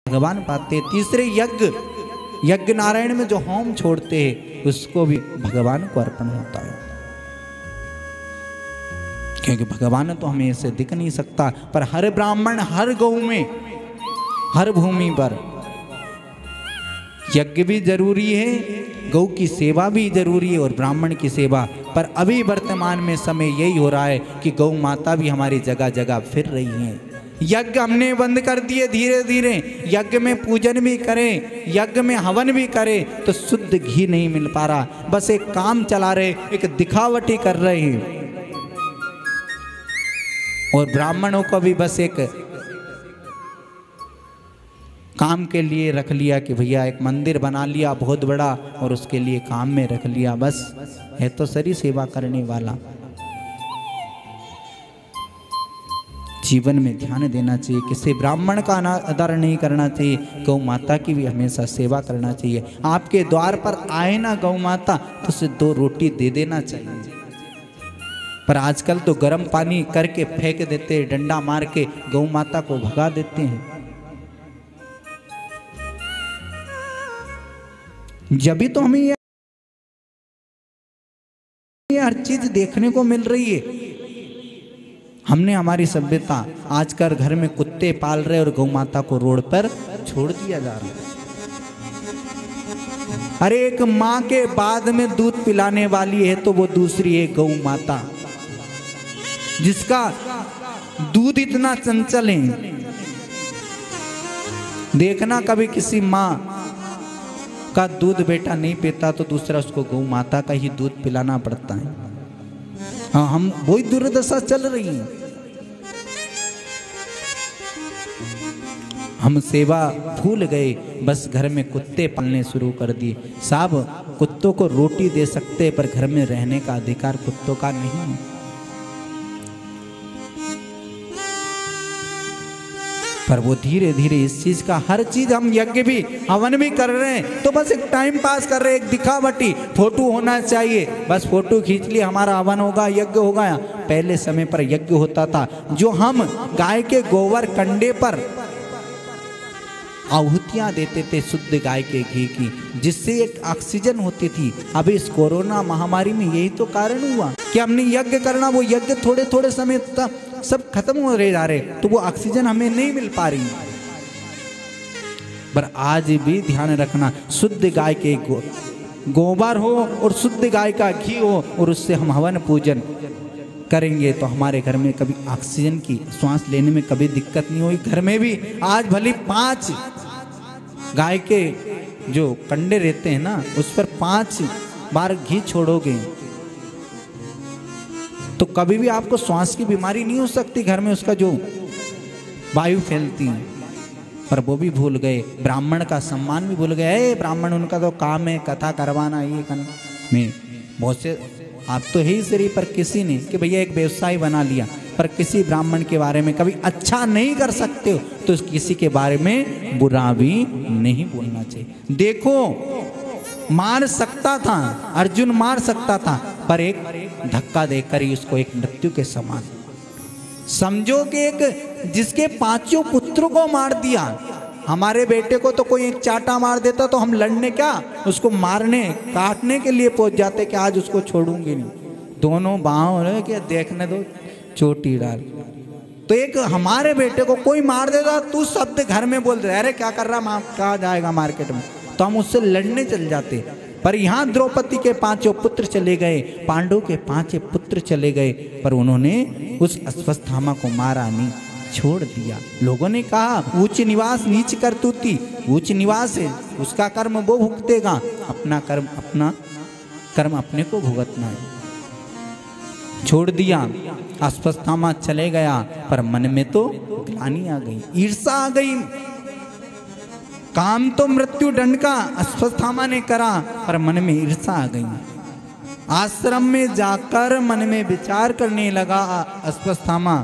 भगवान पाते। तीसरे यज्ञ नारायण में जो होम छोड़ते हैं उसको भी भगवान को अर्पण होता है, क्योंकि भगवान तो हमें ऐसे दिख नहीं सकता। पर हर ब्राह्मण, हर गौ में, हर भूमि पर यज्ञ भी जरूरी है, गौ की सेवा भी जरूरी है और ब्राह्मण की सेवा। पर अभी वर्तमान में समय यही हो रहा है कि गौ माता भी हमारी जगह जगह फिर रही हैं। यज्ञ हमने बंद कर दिए धीरे धीरे। यज्ञ में पूजन भी करें, यज्ञ में हवन भी करें तो शुद्ध घी नहीं मिल पा रहा, बस एक काम चला रहे, एक दिखावटी कर रहे हैं। और ब्राह्मणों को भी बस एक काम के लिए रख लिया कि भैया एक मंदिर बना लिया बहुत बड़ा और उसके लिए काम में रख लिया, बस है तो सरी सेवा करने वाला। जीवन में ध्यान देना चाहिए, किसी ब्राह्मण का अनादर नहीं करना चाहिए, गौ माता की भी हमेशा सेवा करना चाहिए। आपके द्वार पर आए ना गौ माता तो उसे 2 रोटी दे देना चाहिए। पर आजकल तो गर्म पानी करके फेंक देते, डंडा मार के गौ माता को भगा देते हैं। जब भी तो हमें ये हर चीज देखने को मिल रही है। हमने हमारी सभ्यता आजकल घर में कुत्ते पाल रहे और गौ माता को रोड पर छोड़ दिया जा रहा है। अरे एक माँ के बाद में दूध पिलाने वाली है तो वो दूसरी है गौ माता, जिसका दूध इतना चंचल है। देखना कभी किसी माँ का दूध बेटा नहीं पीता तो दूसरा उसको गौ माता का ही दूध पिलाना पड़ता है। हाँ, हम वही दुर्दशा चल रही है। हम सेवा भूल गए, बस घर में कुत्ते पालने शुरू कर दिए। साहब कुत्तों को रोटी दे सकते पर घर में रहने का अधिकार कुत्तों का नहीं है। पर वो धीरे धीरे इस चीज का, हर चीज हम यज्ञ भी हवन भी कर रहे हैं तो बस एक टाइम पास कर रहे हैं, एक दिखावटी फोटो होना चाहिए, बस फोटो खींच लिए हमारा हवन होगा, यज्ञ होगा। पहले समय पर यज्ञ होता था, जो हम गाय के गोबर कंडे पर आहुतियां देते थे शुद्ध गाय के घी की, जिससे एक ऑक्सीजन होती थी। अभी इस कोरोना महामारी में यही तो कारण हुआ कि हमने यज्ञ करना, वो यज्ञ थोड़े थोड़े समय तक सब खत्म हो रहे जा रहे, तो वो ऑक्सीजन हमें नहीं मिल पा रही। पर आज भी ध्यान रखना, शुद्ध गाय के गोबर हो और शुद्ध गाय का घी हो और उससे हम हवन पूजन करेंगे तो हमारे घर में कभी ऑक्सीजन की सांस लेने में कभी दिक्कत नहीं होगी। घर में भी आज भली 5 गाय के जो कंडे रहते हैं ना, उस पर 5 बार घी छोड़ोगे तो कभी भी आपको श्वास की बीमारी नहीं हो सकती। घर में उसका जो वायु फैलती है, पर वो भी भूल गए, ब्राह्मण का सम्मान भी भूल गए। ब्राह्मण उनका तो काम है कथा करवाना, ये करना में बहुत से आप तो है ही शरीर, पर किसी ने कि भैया एक व्यवसाय बना लिया, पर किसी ब्राह्मण के बारे में कभी अच्छा नहीं कर सकते हो तो किसी के बारे में बुरा भी नहीं बोलना चाहिए। देखो मार सकता था, अर्जुन मार सकता था, पर एक धक्का देकर ही उसको एक मृत्यु के समान समझो कि एक जिसके 5 पुत्रों को मार दिया। हमारे बेटे को तो कोई एक चाटा मार देता तो हम लड़ने क्या, उसको मारने काटने के लिए पहुंच जाते कि आज उसको छोड़ूंगी नहीं, दोनों बाहों के देखने दो चोटी डाल। तो एक हमारे बेटे को कोई मार देता, तू शब्द घर में बोल दे, अरे क्या कर रहा, माँ कहा जाएगा मार्केट में, तो हम उससे लड़ने चल जाते। पर यहाँ द्रौपदी के 5 पुत्र चले गए, पांडव के 5 पुत्र चले गए, पर उन्होंने उस अश्वत्थामा को मारा नहीं, छोड़ दिया। लोगों ने कहा ऊंच निवास नीच करतूती, उच्च निवास है उसका कर्म वो भुगतेगा, अपना कर्म अपने को भुगतना है। छोड़ दिया, अश्वत्थामा चले गया, पर मन में तो ग्लानि आ गई, ईर्षा आ गई। काम तो मृत्यु दंड का अश्वत्थामा ने करा, पर मन में ईर्षा आ गई। आश्रम में जाकर मन में विचार करने लगा अश्वत्थामा,